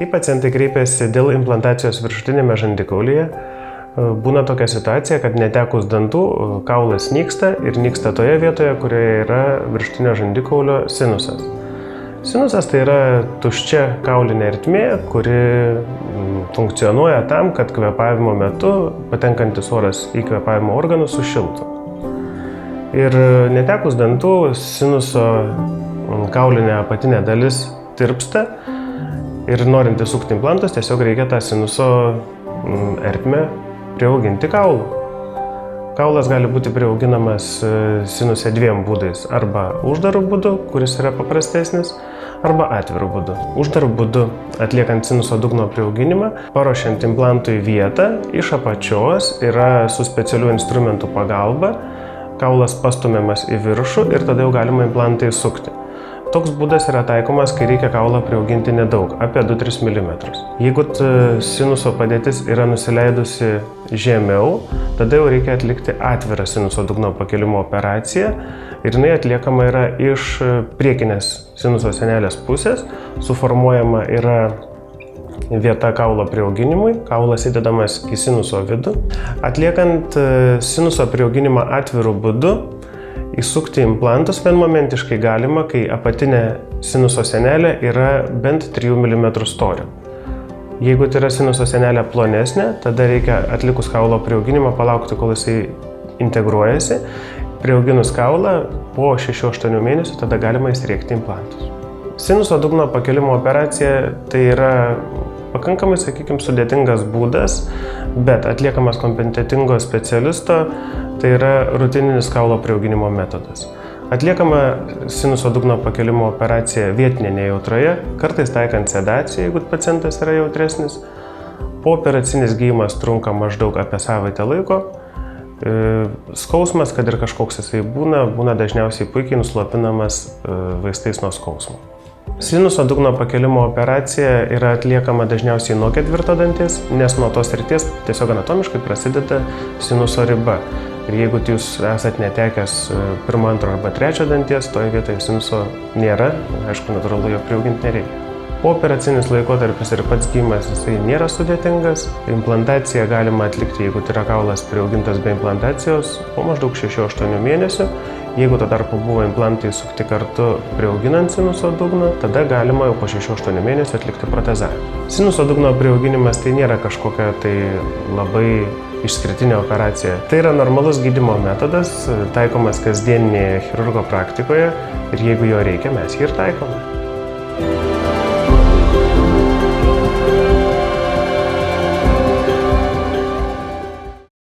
Kai pacientai kreipiasi dėl implantacijos viršutinėme žandikaulyje, būna tokia situacija, kad netekus dantų kaulas nyksta ir nyksta toje vietoje, kurioje yra viršutinio žandikaulio sinusas. Sinusas tai yra tuščia kaulinė ertmė, kuri funkcionuoja tam, kad kvėpavimo metu patenkantis oras į kvėpavimo organus sušiltų. Ir netekus dantų sinuso kaulinė apatinė dalis tirpsta ir norint įsukti implantus, tiesiog reikia tą sinuso ertmę priauginti kaulu. Kaulas gali būti priauginamas sinuse dviem būdais – arba uždaru būdu, kuris yra paprastesnis, arba atviru būdu. Uždaru būdu, atliekant sinuso dugno priauginimą, paruošiant implantui vietą, iš apačios yra su specialių instrumentų pagalba, kaulas pastumiamas į viršų ir tada jau galima implantą įsukti. Toks būdas yra taikomas, kai reikia kaulą priauginti nedaug, apie 2-3 mm. Jeigu sinuso padėtis yra nusileidusi žemiau, tada jau reikia atlikti atvirą sinuso dugno pakėlimo operaciją ir jinai atliekama yra iš priekinės sinuso sienelės pusės, suformuojama yra vieta kaulo priauginimui, kaulas įdedamas į sinuso vidų. Atliekant sinuso priauginimą atviru būdu, įsukti implantus vienmomentiškai galima, kai apatinė sinuso sienelė yra bent 3 mm storio. Jeigu tai yra sinuso sienelė plonesnė, tada reikia atlikus kaulo priauginimą palaukti, kol jisai integruojasi. Priauginus kaulą po 6-8 mėnesių tada galima įsriegti implantus. Sinuso dugno pakėlimo operacija tai yra pakankamai, sakykime, sudėtingas būdas, bet atliekamas kompetentingo specialisto, tai yra rutininis kaulo priauginimo metodas. Atliekama sinuso dugno pakėlimo operacija vietinėje jautroje, kartais taikant sedaciją, jeigu pacientas yra jautresnis. Pooperacinis gydymas trunka maždaug apie savaitę laiko. Skausmas, kad ir kažkoks jisai būna dažniausiai puikiai nuslopinamas vaistais nuo skausmo. Sinuso dugno pakėlimo operacija yra atliekama dažniausiai nuo 4 danties, nes nuo tos srities tiesiog anatomiškai prasideda sinuso riba. Ir jeigu jūs esat netekęs 1, 2 arba 3 danties, toje vietoje sinuso nėra, aišku, natūralu, jo priauginti nereikia. Pooperacinis laikotarpis ir pats gydymas jisai nėra sudėtingas. Implantaciją galima atlikti, jeigu tai yra kaulas priaugintas be implantacijos, po maždaug 6-8 mėnesių. Jeigu tuo tarpu buvo implantai įsukti kartu priauginant sinuso dugną, tada galima jau po 6-8 mėnesių atlikti protezavimą. Sinuso dugno priauginimas tai nėra kažkokia tai labai išskirtinė operacija. Tai yra normalus gydymo metodas, taikomas kasdieninėje chirurgo praktikoje ir jeigu jo reikia, mes jį ir taikome.